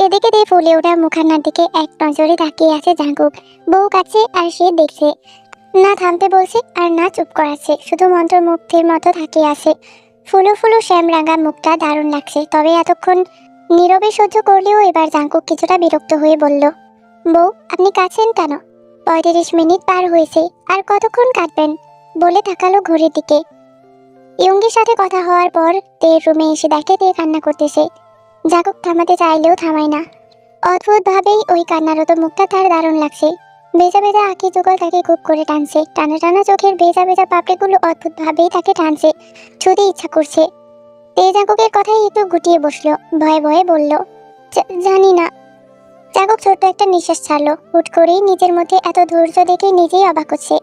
কেঁদে কেঁদে ফুলে ওঠা মুখান্নার দিকে এক নজরে তাকিয়ে আছে জাঙ্কুক। বউ কাছে আর সে দেখছে, না থামতে বলছে আর না চুপ করাচ্ছে, শুধু মন্ত্রমুগ্ধের মতো তাকিয়ে আছে। ফুলো ফুলো শ্যামরাঙা মুখটা দারুণ লাগছে, তবে এতক্ষণ নীরবে সহ্য করলেও এবার জাঙ্কুক কিছুটা বিরক্ত হয়ে বলল, বউ আপনি কাছেন কেন? 35 মিনিট পার হয়েছে, আর কতক্ষণ কাটবেন? বলে তাকালো ঘড়ির দিকে। ইয়ঙ্গির সাথে কথা হওয়ার পর তের রুমে এসে দেখে তে কান্না করতেছে। জাঙ্কুক থামাতে চাইলেও থামায় না। অদ্ভুতভাবেই ওই কান্নারত মুখটা তার দারুণ লাগছে। ভেজা ভেজা আঁখি যুগল তাকে খুব করে টানছে, টানা টানা চোখের ভেজা ভেজা পাপড়িগুলো অদ্ভুতভাবেই তাকে টানছে, ছুঁতে ইচ্ছা করছে। তে জাঙ্কুকের কথাই একটু গুটিয়ে বসলো, ভয়ে ভয়ে বলল, জানি না। জাঙ্কুক ছোট্ট একটা নিঃশ্বাস ছাড়লো। হুট করেই নিজের মধ্যে এত ধৈর্য দেখে নিজেই অবাক হচ্ছে।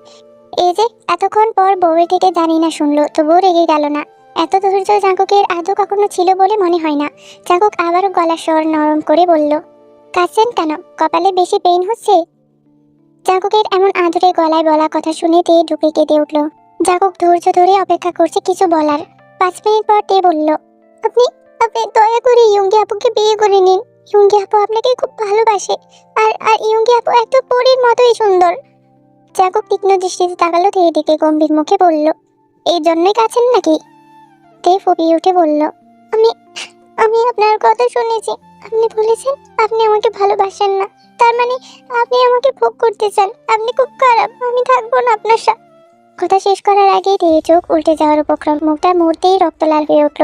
এই যে এতক্ষণ পর বউয়ের থেকে জানি না শুনলো, তবুও রেগে গেল না। এত ধৈর্য জাঙ্কুকের আদৌ কখনো ছিল বলে মনে হয় না। জাঙ্কুক আবারও গলার স্বর নরম করে বলল, কাঁদছেন কেন? কপালে বেশি পেইন হচ্ছে? জাঙ্কুকের এমন আদরে গলায় বলা কথা শুনে তে ঢুকে কেঁদে উঠল। জাঙ্কুক ধৈর্য ধরে অপেক্ষা করছে কিছু বলার। 5 মিনিট পর তে বলল, আপনি আপনি দয়া করে ইয়ঙ্গি আপুকে বিয়ে করে নিন। ইয়ঙ্গি আপু আপনাকে খুব ভালোবাসে, আর আর ইয়ঙ্গি আপু এত পরীর মতোই সুন্দর। জাঙ্কুক তীক্ষ্ণ দৃষ্টিতে তাকালো তের দিকে, গম্ভীর মুখে বলল, এই জন্যই কাছেন নাকি? তে ফুপিয়ে উঠে বলল, আমি আমি আপনার কথা শুনেছি। আপনি বলেছেন আপনি আমাকে ভালোবাসেন না, তার মানে আপনি আমাকে ভোগ করতে চান। আপনি খুব খারাপ, আমি থাকবো না আপনার সাথে। কথা শেষ করার আগেই তে চোখ উল্টে যাওয়ার উপক্রম, মুখটা মুহূর্তেই রক্তলাল হয়ে উঠল।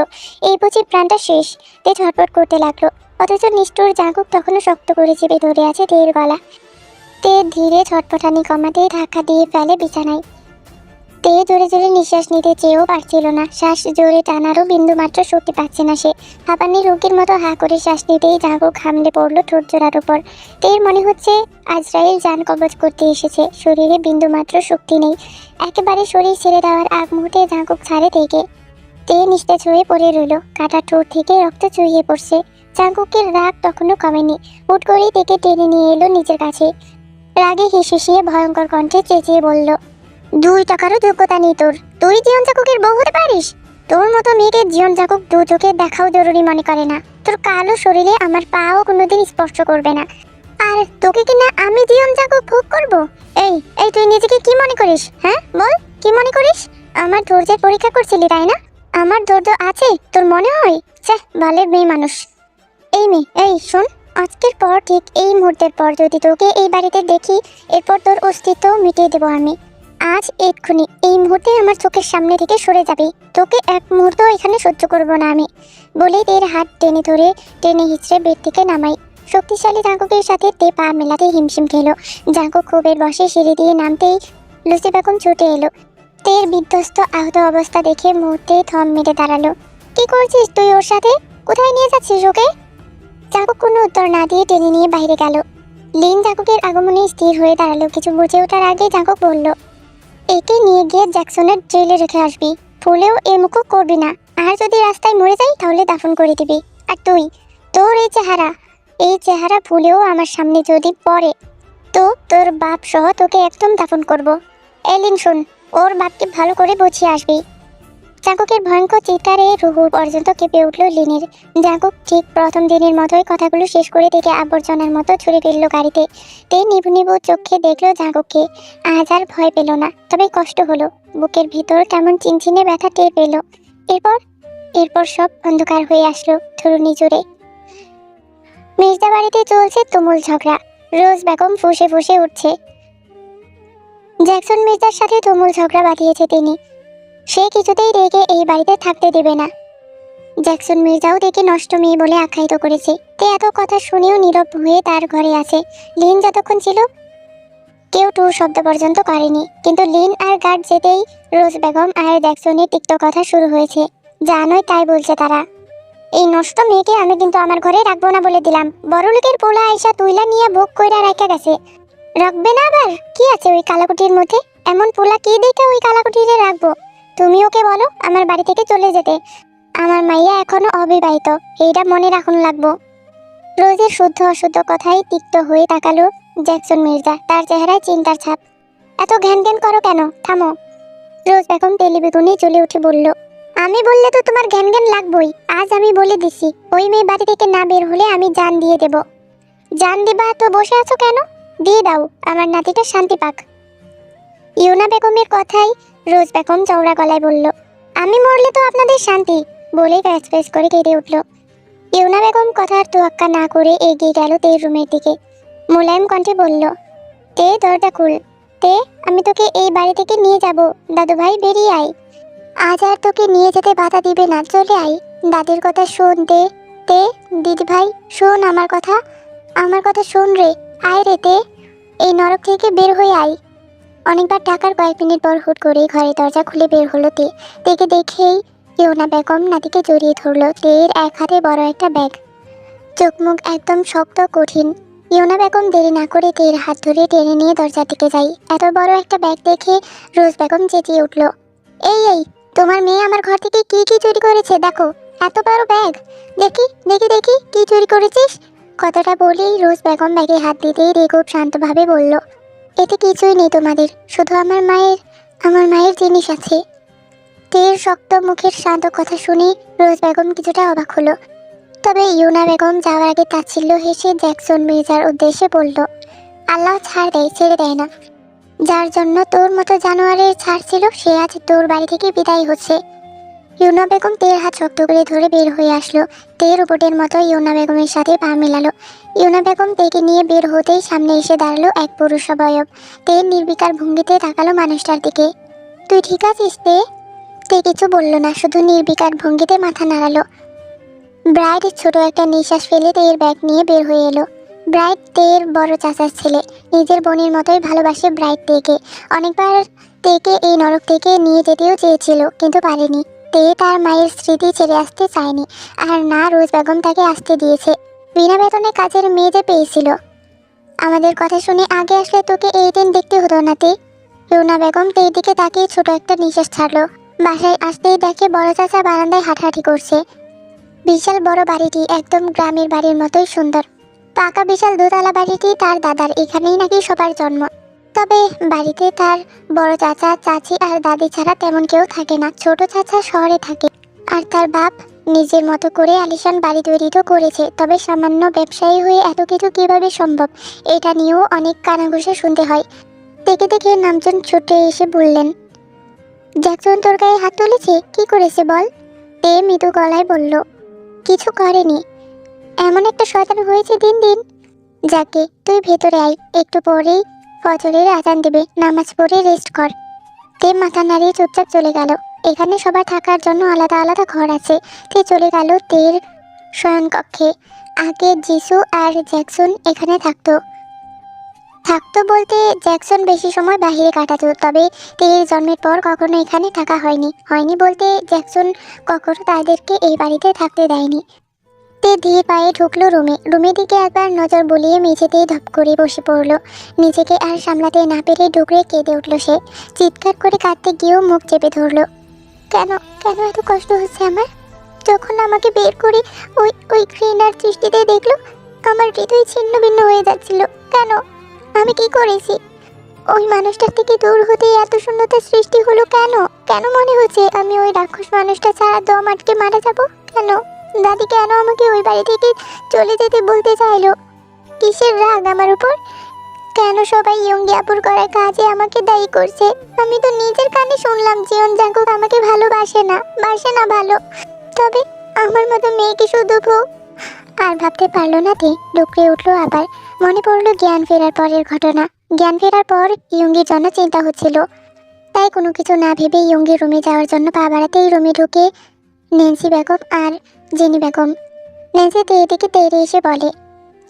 এই বুঝি প্রাণটা শেষ? তে ছটফট করতে লাগলো, অথচ নিষ্ঠুর জাঙ্কুক তখনও শক্ত করে চেপে ধরে আছে তের গলা। তে ধীরে ছটফটানি কমাতেই ধাক্কা দিয়ে ফেলে বিছানায়। তে জোরে জোরে নিঃশ্বাস নিতে চেয়েও পারছিল না, শ্বাস জোরে টানারও বিন্দু মাত্র শক্তি পাচ্ছে না সে। হাঁপানি রোগীর মতো হা করে শ্বাস নিতেই জাঙ্কুক হামলে পড়লো ঠোঁট জোড়ার উপর। তের মনে হচ্ছে আজরাইল জান কবজ করতে এসেছে, শরীরে বিন্দু মাত্র শক্তি নেই। একেবারে শরীর ছেড়ে দেওয়ার আগ মুহূর্তে জাঙ্কুক ছাড়ে তেকে। তে নিস্তেজ হয়ে পড়ে রইল, কাটা ঠোঁট থেকে রক্ত চুইয়ে পড়ছে। জাঙ্কুকের রাগ তখনও কমেনি। হুট করেই তেকে টেনে নিয়ে এলো নিজের কাছে। রাগে হিসিয়ে ভয়ঙ্কর কণ্ঠে চেঁচিয়ে বলল, 2 টাকারও যোগ্যতা নেই তোর, তুই জীবন জাকুকের বউ হতে পারিস? তোর মতো মেয়েকে জীবন জাকুক 2 চোখে দেখাও জরুরি মনে করে না। তোর কালো শরীরে আমার পাও কোনোদিন স্পর্শ করবে না, আর তোকে কিনা আমি জীবন জাকুক ভোগ করবো? এই এই তুই নিজেকে কি মনে করিস? হ্যাঁ বল, কি মনে করিস? আমার ধৈর্যের পরীক্ষা করছিলি তাই না? আমার ধৈর্য আছে তোর মনে হয়? বালের মেয়ে মানুষ। এই মেয়ে, এই শোন, আজকের পর ঠিক এই মুহূর্তের পর যদি তোকে এই বাড়িতে দেখি, এরপর তোর অস্তিত্ব মিটিয়ে দেবো আমি। আজ এক্ষুনি এই মুহূর্তে আমার চোখের সামনে থেকে সরে যাবি, তোকে এক মুহূর্ত এখানে সহ্য করব না আমি। বলেই তের হাত টেনে ধরে টেনে হিচড়ে বেড থেকে নামাই। শক্তিশালী জাঙ্কুকের সাথে তে পা মেলাতে হিমশিম খেল। জাঙ্কুক ক্ষোভের বসে সিঁড়ি দিয়ে নামতেই লুসি বেগম ছুটে এলো। তের বিধ্বস্ত আহত অবস্থা দেখে মুহূর্তেই থম মেরে দাঁড়ালো। কি করছিস তুই ওর সাথে? কোথায় নিয়ে যাচ্ছিস ওকে? জাঙ্কুক কোনো উত্তর না দিয়ে টেনে নিয়ে বাইরে গেল। লিন জাঙ্কুকের আগমনে স্থির হয়ে দাঁড়ালো। কিছু বুঝে ওঠার আগে জাঙ্কুক বলল, একে নিয়ে গিয়ে জ্যাকসনের জেলে রেখে আসবি, ফুলেও এ মুখও করবি না, আর যদি রাস্তায় মরে যাই তাহলে দাফন করে দিবি। আর তুই, তোর এই চেহারা ফুলেও আমার সামনে যদি পড়ে, তো তোর বাপ সহ তোকে একদম দাফন করব। এলিন শোন, ওর বাপকে ভালো করে বুঝিয়ে আসবি। জাঙ্কুকের ভয়ঙ্কর চিৎকারে রুহু পর্যন্ত কেঁপে উঠল লিনের। জাঙ্কুক ঠিক প্রথম দিনের মতোই কথাগুলো শেষ করে থেকে আবর্জনার মতো ছুড়ে ফেললো গাড়িতে। তে নিভু নিভু চোখে দেখলো জাঙ্কুককে। আজ আর ভয় পেল না, তবে কষ্ট হলো। বুকের ভিতর কেমন চিনচিনে ব্যথা টের পেল। এরপর সব অন্ধকার হয়ে আসলো ধরুনি জুড়ে। মেজদা বাড়িতে চলছে তুমুল ঝগড়া। রোজ বেগম ফুঁসে ফুঁসে উঠছে। জ্যাকসন মির্জার সাথে তুমুল ঝগড়া বাঁধিয়েছে তিনি। সে কিছুতেই রেগে এই বাড়িতে থাকতে দেবে না। জ্যাকসন মির্জাও দেখে নষ্ট মেয়ে বলে আখ্যায়িত করেছে। তে এত কথা শুনেও নীরব হয়ে তার ঘরে আছে। লিন যতক্ষণ ছিল কেউ টু শব্দ পর্যন্ত করেনি, কিন্তু লিন আর গার্ড যেতেই রোজ বেগম আর জ্যাকসনের তিক্ত কথা শুরু হয়েছে। জানোই তাই বলছে তারা। এই নষ্ট মেয়েকে আমি কিন্তু আমার ঘরে রাখবো না বলে দিলাম। বড় লোকের পোলা আইসা তুইলা নিয়ে ভোগ কইরা রাখা গেছে, রাখবে না আবার? কি আছে ওই কালাকুটির মধ্যে? এমন পোলা কি দেখে ওই কালাকুটিরে রাখবো? তুমি ওকে বলো আমার বাড়ি থেকে চলে যেতে। আমার মাইয়া এখনো অবিবাহিত, এইটা মনে রাখুন লাগবো। রোজের শুদ্ধ অশুদ্ধ কথায় তিক্ত হয়ে তাকালো জ্যাকসন মির্জা, তার চেহারায় চিন্তার ছাপ। এত ঘ্যান ঘ্যান করো কেন? থামো। রোজ বেগম তেলি বেগুনে জ্বলে উঠে বলল, আমি বললে তো তোমার জ্ঞান জ্ঞান লাগবই। আজ আমি বলে দিছি, ওই মেয়ে বাড়ি থেকে না বের হলে আমি জান দিয়ে দেব। জান দিবা তো বসে আছো কেন? দিয়ে দাও, আমার নাতিটা শান্তি পাক। ইউনা বেগমের কথাই রোজ বেগম চওড়া গলায় বলল, আমি মরলে তো আপনাদের শান্তি, বলেই প্যাচ প্যাচ করে কেঁদে উঠল। ইউনা বেগম কথার তোয়াক্কা না করে এগিয়ে গেল তের রুমের দিকে। মোলায়েম কণ্ঠে বলল, তে দরজা খুল। তে, আমি তোকে এই বাড়ি থেকে নিয়ে যাব। দাদু ভাই বেরিয়ে আয়। আজ আর তোকে নিয়ে যেতে বাধা দিবে না, চলে আয়। দাদির কথা শোন তে। তে, দিদি ভাই শোন আমার কথা, আমার কথা শোন রে। আয় রে তে, এই নরক থেকে বের হয়ে আয়। অনেকবার টাকার কয়েক মিনিট পর হুট করে ঘরের দরজা খুলে বের হলো তে। তেকে দেখেই ইউনা বেগম নাতিকে জড়িয়ে ধরলো। তের এক হাতে বড় একটা ব্যাগ, চোখ মুখ একদম শক্ত কঠিন। ইউনা বেগম দেরি না করে তের হাত ধরে টেনে নিয়ে দরজার দিকে যাই। এত বড় একটা ব্যাগ দেখে রোজ বেগম চেঁচিয়ে উঠল, এই এই, তোমার মেয়ে আমার ঘর থেকে কি কি চুরি করেছে দেখো। এত বড় ব্যাগ, দেখি দেখি দেখি কি চুরি করেছিস। কথাটা বলেই রোজ বেগম ব্যাগে হাত দিতেই রে খুব শান্তভাবে বলল, এতে কিছুই নেই তোমাদের, শুধু আমার মায়ের জিনিস আছে। তের শক্ত মুখের শান্ত কথা শুনে রোজ বেগম কিছুটা অবাক হলো। তবে ইউনা বেগম যাওয়ার আগে তাচ্ছিল্য হেসে জ্যাকসন মির্জার উদ্দেশ্যে বলল, আল্লাহ ছাড় দেয়, ছেড়ে দেয় না। যার জন্য তোর মতো জানোয়ারের ছাড় ছিল, সে আজ তোর বাড়ি থেকে বিদায় হচ্ছে। ইউনা বেগম তের হাত শক্ত করে ধরে বের হয়ে আসলো। তের উপটের মতো ইউনা বেগমের সাথে পা মেলালো। ইউনা বেগম তেকে নিয়ে বের হতেই সামনে এসে দাঁড়ালো এক পুরুষ অবয়ব। তে নির্বিকার ভঙ্গিতে তাকালো মানুষটার দিকে। তুই ঠিক আছিস তে? তে কিছু বলল না, শুধু নির্বিকার ভঙ্গিতে মাথা নাড়ালো। ব্রাইড ছোট একটা নিঃশ্বাস ফেলে তের ব্যাগ নিয়ে বের হয়ে এলো। ব্রাইড তের বড় চাচার ছেলে, নিজের বোনের মতোই ভালোবাসে ব্রাইড তেকে। অনেকবার তেকে এই নরক থেকে নিয়ে যেতেও চেয়েছিল, কিন্তু পারেনি। তে তার মায়ের স্মৃতি ছেড়ে আসতে চায়নি, আর না রোজ বেগম তাকে আসতে দিয়েছে। বিনা বেতনে কাজের মেয়ে যে পেয়েছিল। আমাদের কথা শুনে আগে আসলে তোকে এই দিন দেখতে হতো না তে। রুনা বেগম তের দিকে তাকিয়ে ছোট একটা নিঃশ্বাস ছাড়লো। বাসায় আসতেই দেখে বড় চাচা বারান্দায় হাঁটাহাঁটি করছে। বিশাল বড় বাড়িটি একদম গ্রামের বাড়ির মতোই সুন্দর। পাকা বিশাল দোতলা বাড়িটি তার দাদার, এখানেই নাকি সবার জন্ম। তবে বাড়িতে তার বড় চাচা চাচি আর দাদি ছাড়া তেমন কেউ থাকে না। ছোট চাচা শহরে থাকে, আর তার বাপ নিজের মতো করে আলিশান বাড়ি তৈরি তো করেছে। তবে সামান্য ব্যবসায়ী হয়ে এত কিছু কিভাবে সম্ভব, এটা নিয়েও অনেক কানাঘুষা শুনতে হয়। দেখে দেখে নামজন ছুটে এসে বললেন, জ্যাকসন তোর গায়ে হাত তুলেছে, কি করেছে বল? তে মৃদু গলায় বলল, কিছু করেনি, এমন একটা শয়তান হয়েছে দিন দিন। যাকে তুই ভেতরে আয়, একটু পরেই ফজরের আজান দেবে, নামাজ পড়ে রেস্ট কর। তে মাথা নাড়িয়ে চুপচাপ চলে গেল। এখানে সবার থাকার জন্য আলাদা আলাদা ঘর আছে। তে চলে গেল তের শয়নকক্ষে। আগে যিশু আর জ্যাকসন এখানে থাকতো বলতে জ্যাকসন বেশি সময় বাইরে কাটাতো। তবে তের জন্মের পর কখনো এখানে থাকা হয়নি বলতে জ্যাকসন কখনো তাদেরকে এই বাড়িতে থাকতে দেয়নি। তে ধীরে পায়ে ঢুকলো রুমের দিকে একবার নজর বুলিয়ে মেঝেতেই ধপ করে বসে পড়লো। নিজেকে আর সামলাতে না পেরে ডুকরে কেঁদে উঠলো সে। চিৎকার করে কাঁদতে গিয়েও মুখ চেপে ধরলো। কেন কেন এত কষ্ট হচ্ছে আমার? যখন আমাকে বের করে ওই ঘৃণার দৃষ্টিতে দেখলো, আমার হৃদয় ছিন্ন ভিন্ন হয়ে যাচ্ছিল। কেন? আমি কি করেছি? ওই মানুষটার থেকে দূর হতে এত শূন্যতার সৃষ্টি হলো কেন? কেন মনে হচ্ছে আমি ওই রাক্ষস মানুষটা ছাড়া দম আটকে মারা যাব? কেন দাদি কেন আমাকে ওই বাড়ি থেকে চলে যেতে বলতে চাইলো? কিসের রাগ আমার উপর? কেন সবাই ইয়ঙ্গি আপুর করা কাজে আমাকে দায়ী করছে? আমি তো নিজের কানে শুনলাম জীবন জাঙ্কুক আমাকে ভালোবাসে না ভালো। তবে আমার মতো মেয়েকে শুধু ভোগ। আর ভাবতে পারলো না তে, ডুকরে উঠলো আবার। মনে পড়লো জ্ঞান ফেরার পরের ঘটনা। জ্ঞান ফেরার পর ইয়ঙ্গির জন্য চিন্তা হচ্ছিল। তাই কোনো কিছু না ভেবে ইয়ঙ্গির রুমে যাওয়ার জন্য পা বাড়াতেই রুমে ঢুকে ন্যান্সি বেগম আর জেনি বেগম। ন্যান্সি এদিকে তেড়ে এসে বলে,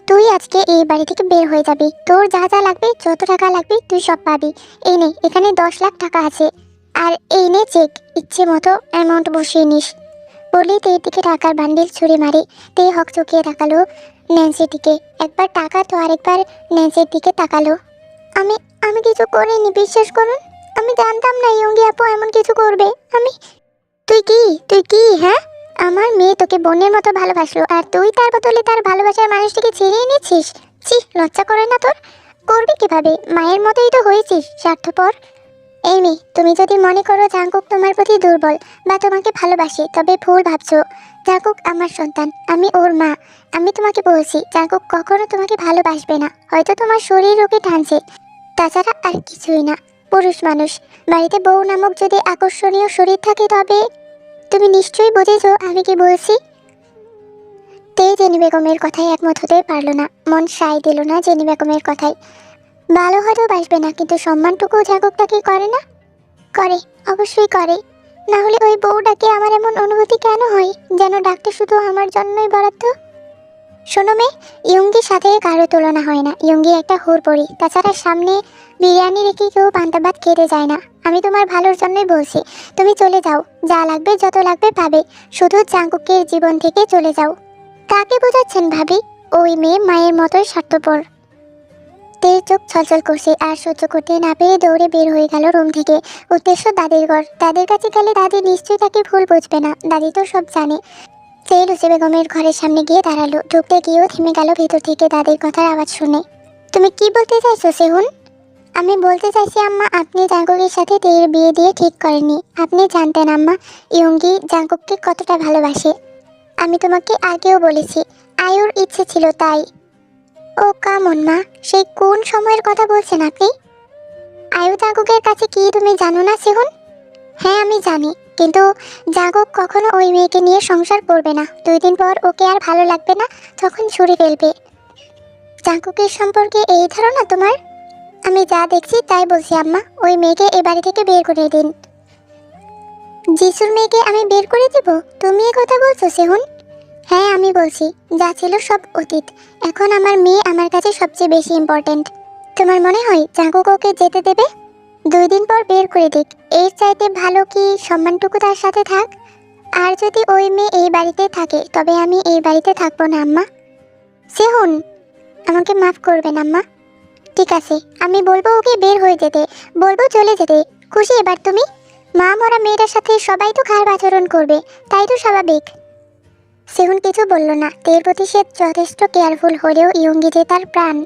তুই আজকে এই বাড়ি থেকে বের হয়ে যাবি। তোর যা যা লাগবে, যত টাকা লাগবে তুই সব পাবি। এই নে, এখানে 10 লাখ টাকা আছে, আর এই নে চেক, ইচ্ছে মতো অ্যামাউন্ট বসিয়ে নিস। বলেই তের দিকে টাকার বান্ডিল ছুঁড়ে মারে। তে হক চকিয়ে তাকালো ন্যান্সির দিকে। একবার টাকা তো আরেকবার ন্যান্সির দিকে তাকালো। আমি আমি কিছু করিনি, বিশ্বাস করুন। আমি জানতাম না ইয়ঙ্গি আপু এমন কিছু করবে। তুই কি হ্যাঁ? আমার মেয়ে তোকে বোনের মতো ভালোবাসলো, আর তুই তার বদলে তার ভালোবাসার মানুষটিকে ছিনিয়ে নিচ্ছিস। ছি, লজ্জা করে না তোর? করবি কিভাবে? মায়ের মতোই তো হয়েছিস, স্বার্থপর। এই মেয়ে, তুমি যদি মনে করো জাঙ্কুক তোমার প্রতি দুর্বল বা তোমাকে ভালোবাসে তবে ভুল ভাবছো। জাঙ্কুক আমার সন্তান, আমি ওর মা। আমি তোমাকে বলছি জাঙ্কুক কখনো তোমাকে ভালোবাসবে না, হয়তো তোমার শরীর ওকে টানছে, তাছাড়া আর কিছুই না। পুরুষ মানুষ, বাড়িতে বউ নামক যদি আকর্ষণীয় শরীর থাকে তবে তুমি নিশ্চয়ই বুঝেছো আমি কি বলছি। জেনি বেগমের কথায় একমত হতে পারল না, মন সায় দিল না জেনি বেগমের কথায়। ভালো হয়তো বাসবে না, কিন্তু সম্মানটুকু জাঙ্কুক তাকে করে না? করে, অবশ্যই করে। না হলে ওই বউটাকে আমার এমন অনুভূতি কেন হয় যেন ডাকতে শুধু আমার জন্যই বরাদ্দ। শোনো মেয়ে, ইয়ঙ্গির সাথে কারো তুলনা হয় না। ইয়ঙ্গি একটা হুড়পড়ি, তাছাড়া সামনে বিরিয়ানি রেখে কেউ পান্তা ভাত খেতে যায় না। আমি তোমার ভালোর জন্যই বলছি, তুমি চলে যাও, যা লাগবে যত লাগবে পাবে, শুধু জাঙ্কুকের জীবন থেকে চলে যাও। কাকে বোঝাচ্ছেন ভাবি? ওই মেয়ে মায়ের মতোই স্বার্থপর। তের চোখ ছলছল করছে আর সহ্য করতে না পেরে দৌড়ে বের হয়ে গেল রুম থেকে। উদ্দেশ্য দাদির ঘর। দাদির কাছে গেলে দাদি নিশ্চয়ই তাকে ভুল বুঝবে না, দাদি তো সব জানে। সে লুচি বেগমের ঘরের সামনে গিয়ে দাঁড়ালো, ঢুকতে গিয়েও থেমে গেল ভেতর থেকে দাদির কথার আওয়াজ শুনে। তুমি কি বলতে চাইছো সেহুন? আমি বলতে চাইছি আম্মা, আপনি জাঙ্কুকের সাথে তের বিয়ে দিয়ে ঠিক করেননি। আপনি জানতেন আম্মা ইয়ঙ্গি জাঙ্কুককে কতটা ভালোবাসে। আমি তোমাকে আগেও বলেছি, আয়ুর ইচ্ছে ছিল তাই। ও কামন মা, সেই কোন সময়ের কথা বলছেন আপনি? আয়ু জাঙ্কুকের কাছে কি তুমি জানো না সেহুন? হ্যাঁ আমি জানি, কিন্তু জাঙ্কুক কখনো ওই মেয়েকে নিয়ে সংসার করবে না। 2 দিন পর ওকে আর ভালো লাগবে না, তখন ছুরি ফেলবে। জাঙ্কুকের সম্পর্কে এই ধারণা তোমার? আমি যা দেখছি তাই বলছি আম্মা, ওই মেয়েকে এ বাড়ি থেকে বের করে দিন। যিশুর মেয়েকে আমি বের করে দেব? তুমি এ কথা বলছো সেহুন? হ্যাঁ আমি বলছি, যা ছিল সব অতীত। এখন আমার মেয়ে আমার কাছে সবচেয়ে বেশি ইম্পর্ট্যান্ট। তোমার মনে হয় জাঙ্কুক ওকে যেতে দেবে? 2 দিন পর বের করে দিক, এর চাইতে ভালো কি সম্মানটুকু তার সাথে থাক। আর যদি ওই মেয়ে এই বাড়িতে থাকে তবে আমি এই বাড়িতে থাকবো না আম্মা। সেহুন, আমাকে মাফ করবেন আম্মা। ঠিক আছে, আমি বলবো ওকে বের হয়ে যেতে, বলবো চলে যেতে। খুশি এবার তুমি? মা মরা মেয়েটার সাথে সবাই তো খারাপ আচরণ করবে, তাই তো স্বাভাবিক। সেহুন কিছু বলল না। তের প্রতি সে যথেষ্ট কেয়ারফুল হলেও ইয়ঙ্গি যে তার প্রাণ।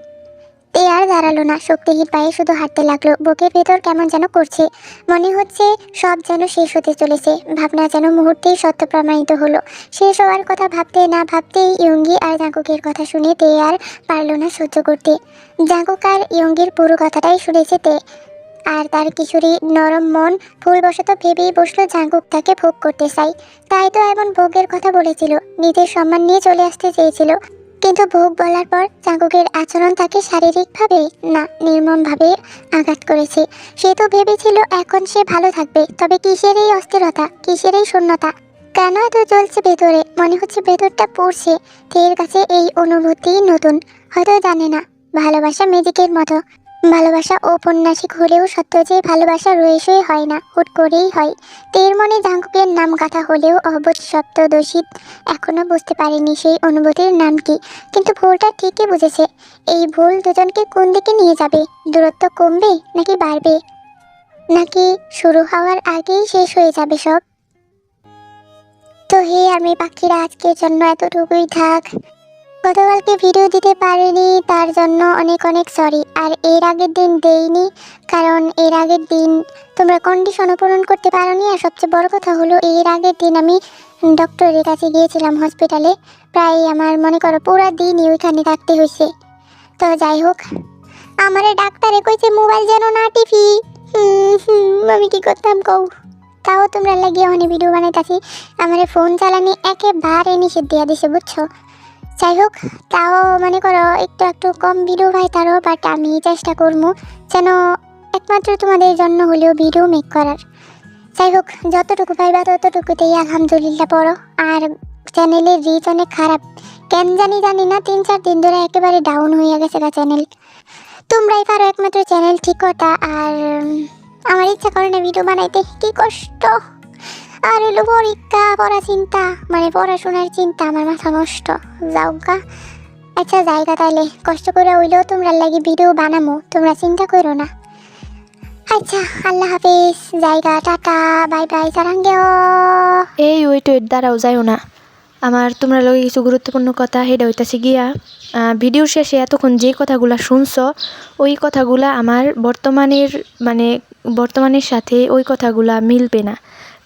তে আর দাঁড়ালো না, শক্তিহীন পায়ে শুধু হাঁটতে লাগলো। বুকের ভেতর কেমন যেন করছে, মনে হচ্ছে সব যেন শেষ হতে চলেছে। ভাবনা যেন মুহূর্তেই সত্য প্রমাণিত হলো। শেষ হওয়ার কথা ভাবতে না ভাবতেই ইয়ঙ্গি আর জাঙ্কুকের কথা শুনে তে আর পারল না সহ্য করতে। জাঙ্কুক আর ইয়ঙ্গির পুরো কথাটাই শুনেছে তে, আর তার কিশোরী নরম মন ভুলবশত ভেবেই বসলো জাঙ্কুক তাকে ভোগ করতে চাই। তাই তো এমন ভোগের কথা বলেছিল, নিজের সম্মান নিয়ে চলে আসতে চেয়েছিল। কিন্তু ভোগ বলার পর জাঙ্কুকের আচরণ তাকে শারীরিকভাবে না নির্মমভাবে আঘাত করেছে। সে তো ভেবেছিল এখন সে ভালো থাকবে, তবে কিসের এই অস্থিরতা, কিসের এই শূন্যতা? কেন এত জ্বলছে ভেতরে? মনে হচ্ছে ভেতরটা পড়ছে। তের কাছে এই অনুভূতি নতুন, হয়তো জানে না ভালোবাসা ম্যাজিকের মতো। ভালোবাসা ঔপন্যাসিক হলেও সত্য যে ভালোবাসা রয়েসই হয় না, হুট করেই হয়। তের মনে জাঙ্কুকের নাম গাঁথা হলেও অবোধ সপ্তদোষী এখনো বুঝতে পারেনি সেই অনুভূতির নাম কি। কিন্তু ভুলটা ঠিকই বুঝেছে। এই ভুল দুজনকে কোন দিকে নিয়ে যাবে? দূরত্ব কমবে নাকি বাড়বে? নাকি শুরু হওয়ার আগেই শেষ হয়ে যাবে সব? তো হে আমি পাখিরা, আজকের জন্য এতটুকুই থাক। গতকালকে ভিডিও দিতে পারিনি, তার জন্য অনেক অনেক সরি। আর এর আগের দিন দেইনি কারণ এর আগের দিন তোমরা কন্ডিশনও পূরণ করতে পারোনি। আর সবচেয়ে বড় কথা হলো এর আগের দিন আমি ডক্টরের কাছে গিয়েছিলাম হসপিটালে। প্রায় আমার মনে করো পুরো দিনই ওইখানে থাকতে হয়েছে। তো যাই হোক, আমারে ডাক্তারে কইছে মোবাইল যেন না টিপি। আমি কি করতাম কও? তাও তোমরা লাগিয়ে অনেক ভিডিও বানাইতেছি, আমারে ফোন চালানি একেবারে নিষেধ দিয়া দিছে, বুঝছো? যাই হোক, তাও মনে করো একটু একটু কম ভিডিও পাই তারও, বাট আমি চেষ্টা করবো যেন একমাত্র তোমাদের জন্য হলেও ভিডিও মেক করার। যাই হোক, যতটুকু পাইবা ততটুকুতেই আলহামদুলিল্লাহ পড়ো। আর চ্যানেলের রিচ অনেক খারাপ, কেন জানি না 3-4 দিন ধরে একেবারে ডাউন হয়ে গেছে গা চ্যানেল। তোমরাই পারো একমাত্র চ্যানেল ঠিক করতা, আর আমার ইচ্ছা করে না ভিডিও বানাইতে, কি কষ্ট। আর হলো পরীক্ষা, পড়া চিন্তা, মানে পড়াশোনার চিন্তা, আমার মাথা নষ্ট। যাও গা। আচ্ছা জায়গা, তাইলে কষ্ট করে হইলেও তোমরা লাগি ভিডিও বানামো, তোমরা চিন্তা করো না। আচ্ছা, আল্লাহ হাফেজ, জায়গা, টাটা, বাই বাই, সারাঙ্গেও। এই ওয়েট দাঁড়াও, যাইও না। আমার তোমরা লগে কিছু গুরুত্বপূর্ণ কথা হেডা হইতাছে গিয়া। ভিডিওর শেষে এতক্ষণ যে কথাগুলা শুনছো ওই কথাগুলা আমার বর্তমানের মানে বর্তমানের সাথে ওই কথাগুলা মিলবে না,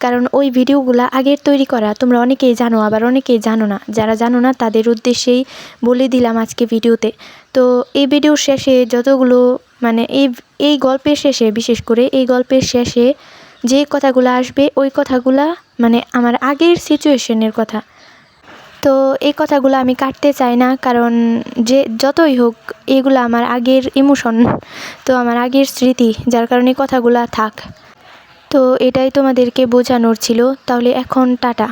কারণ ওই ভিডিওগুলা আগের তৈরি করা। তোমরা অনেকেই জানো, আবার অনেকেই জানো না। যারা জানো না তাদের উদ্দেশ্যেই বলে দিলাম আজকে ভিডিওতে। তো এই ভিডিওর শেষে যতগুলো মানে এই গল্পের শেষে, বিশেষ করে এই গল্পের শেষে যে কথাগুলো আসবে ওই কথাগুলা মানে আমার আগের সিচুয়েশনের কথা। তো এই কথাগুলো আমি কাটতে চাই না, কারণ যে যতই হোক এগুলো আমার আগের ইমোশন, তো আমার আগের স্মৃতি, যার কারণে কথাগুলো থাক। তো এটাই তোমাদেরকে বোঝানোর ছিল। তাহলে এখন টাটা।